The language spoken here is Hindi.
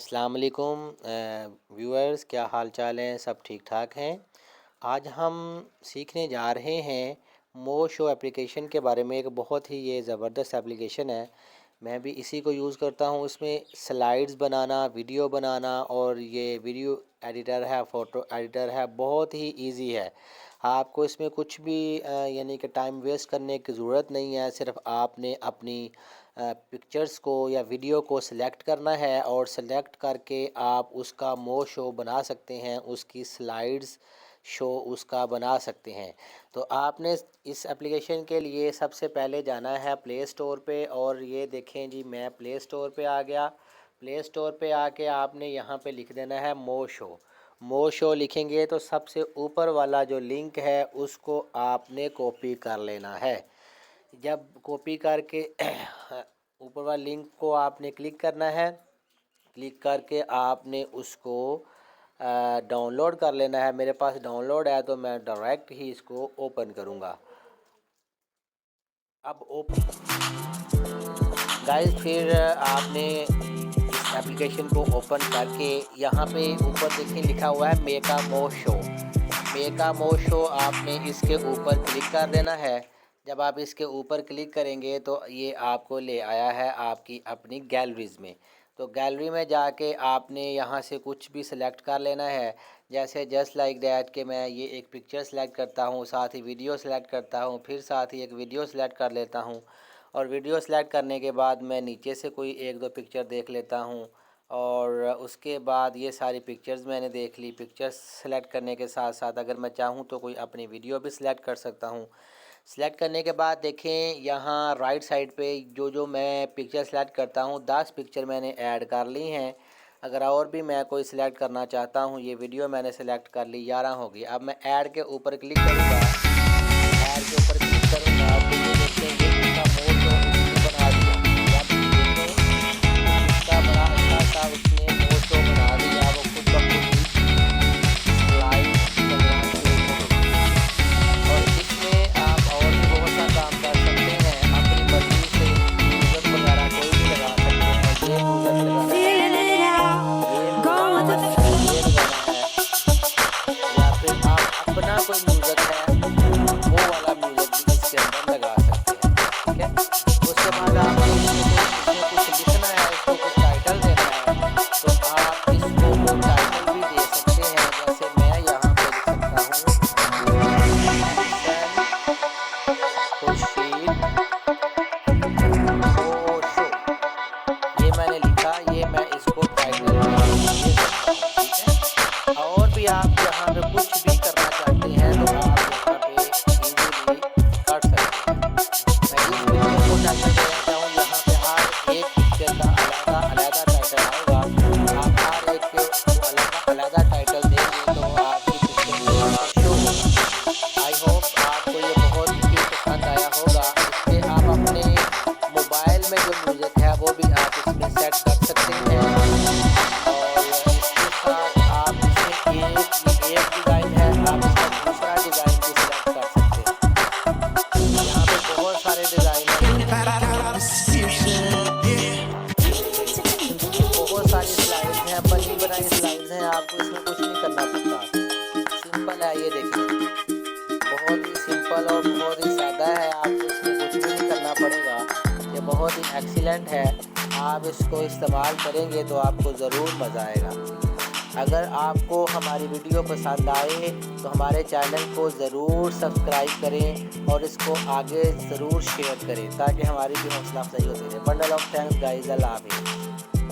अस्सलाम वालेकुम व्यूअर्स, क्या हाल चाल हैं? सब ठीक ठाक हैं। आज हम सीखने जा रहे हैं मो शो एप्लीकेशन के बारे में। एक बहुत ही ये ज़बरदस्त एप्लीकेशन है। मैं भी इसी को यूज़ करता हूँ। इसमें स्लाइड्स बनाना, वीडियो बनाना और ये वीडियो एडिटर है, फ़ोटो एडिटर है, बहुत ही इजी है। आपको इसमें कुछ भी यानी कि टाइम वेस्ट करने की ज़रूरत नहीं है। सिर्फ आपने अपनी पिक्चर्स को या वीडियो को सिलेक्ट करना है और सिलेक्ट करके आप उसका मो शो बना सकते हैं, उसकी स्लाइड्स शो उसका बना सकते हैं। तो आपने इस एप्लीकेशन के लिए सबसे पहले जाना है प्ले स्टोर पे, और ये देखें जी, मैं प्ले स्टोर पे आ गया। प्ले स्टोर पे आके आपने यहाँ पे लिख देना है मो शो। मो शो लिखेंगे तो सबसे ऊपर वाला जो लिंक है उसको आपने कॉपी कर लेना है। जब कॉपी करके ऊपर वाले लिंक को आपने क्लिक करना है। क्लिक करके आपने उसको डाउनलोड कर लेना है। मेरे पास डाउनलोड है तो मैं डायरेक्ट ही इसको ओपन करूँगा। अब गाइस, फिर आपने इस एप्लीकेशन को ओपन करके यहाँ पे ऊपर देखिए लिखा हुआ है मेक अ मो शो। मेक अ मो शो आपने इसके ऊपर क्लिक कर देना है। जब आप इसके ऊपर क्लिक करेंगे तो ये आपको ले आया है आपकी अपनी गैलरीज़ में। तो गैलरी में जाके आपने यहाँ से कुछ भी सिलेक्ट कर लेना है। जैसे जस्ट लाइक दैट कि मैं ये एक पिक्चर सेलेक्ट करता हूँ, साथ ही वीडियो सेलेक्ट करता हूँ, फिर साथ ही एक वीडियो सेलेक्ट कर लेता हूँ। और वीडियो सेलेक्ट करने के बाद मैं नीचे से कोई एक दो पिक्चर देख लेता हूँ। और उसके बाद ये सारी पिक्चर्स मैंने देख ली। पिक्चर्स सेलेक्ट करने के साथ साथ अगर मैं चाहूँ तो कोई अपनी वीडियो भी सिलेक्ट कर सकता हूँ। सेलेक्ट करने के बाद देखें यहाँ राइट साइड पे जो मैं पिक्चर सेलेक्ट करता हूँ 10 पिक्चर मैंने ऐड कर ली हैं। अगर और भी मैं कोई सिलेक्ट करना चाहता हूँ, ये वीडियो मैंने सेलेक्ट कर ली, 11 होगी। अब मैं ऐड के ऊपर क्लिक करूँगा। ऐड के ऊपर क्लिक करूँगा तो ये देखेंगे इसका मोड जो उसने बना दिया। अब देखें इसका बड़ा अच्छा सा उसने मोड शो बना दिया। वो खुद ब खुद ही स्लाइड चलना शुरू हो गई। और इसमें आप और भी बहुत सा काम कर सकते हैं। अपनी मर्जी से म्यूज़िक वगैरह कोई भी लगा सकते हैं। ये म्यूज़िक लगाना है, ये लगाना है, या फिर आप अपना कोई म्यूज़िक है वो वाला म्यूज़िक भी इसके अंदर लगा सकते हैं। ठीक है, उसके बाद आपको इसमें कुछ लिखना है, इसको कुछ टाइटल देना है, तो आप इसको वो टाइटल भी दे सकते हैं। जैसे मैं यहाँ पे लिख सकता हूँ खुर्शीद मो शो। ये मैंने लिखा, ये मैं इसको टाइटल दे सकता हूँ। ठीक है, और भी आप यहाँ पे कुछ भी करना चाहते हैं तो आप यहाँ पे इजीली कर सकते हैं। मैं इस पिक्चर को टाइटल देना चाहूँ, यहाँ पे हर एक पिक्चर का अलग टाइटल आएगा। आप हर एक को अलग टाइटल देंगे तो आपकी पिक्चर यहाँ पर शो होगा। आई होप आपको ये बहुत ही पसंद आया होगा। इससे आप अपने मोबाइल में जो म्यूज़िक है वो भी आप इसमें सेट कर सकते हैं। और इसके साथ आप इसमें एक डिज़ाइन है, आप इसका दूसरा डिज़ाइन भी सिलेक्ट कर सकते हैं। यहाँ पे बहुत सारे डिज़ाइन हैं, बहुत सारी स्लाइड्स हैं, बनी बनाई स्लाइड्स हैं। आपको इसमें कुछ नहीं करना पड़ता, सिंपल है। ये देखिए, बहुत ही सिंपल और बहुत ही सादा है। आपको इसमें कुछ भी नहीं करना पड़ेगा। ये बहुत ही एक्सीलेंट है। आप इसको इस्तेमाल करेंगे तो आपको ज़रूर मज़ा आएगा। अगर आपको हमारी वीडियो पसंद आए तो हमारे चैनल को ज़रूर सब्सक्राइब करें और इसको आगे ज़रूर शेयर करें ताकि हमारी भी हौसला अफजाई होती रहे। बंडल ऑफ थैंक्स गाइस, अल्लाह हाफ़िज़।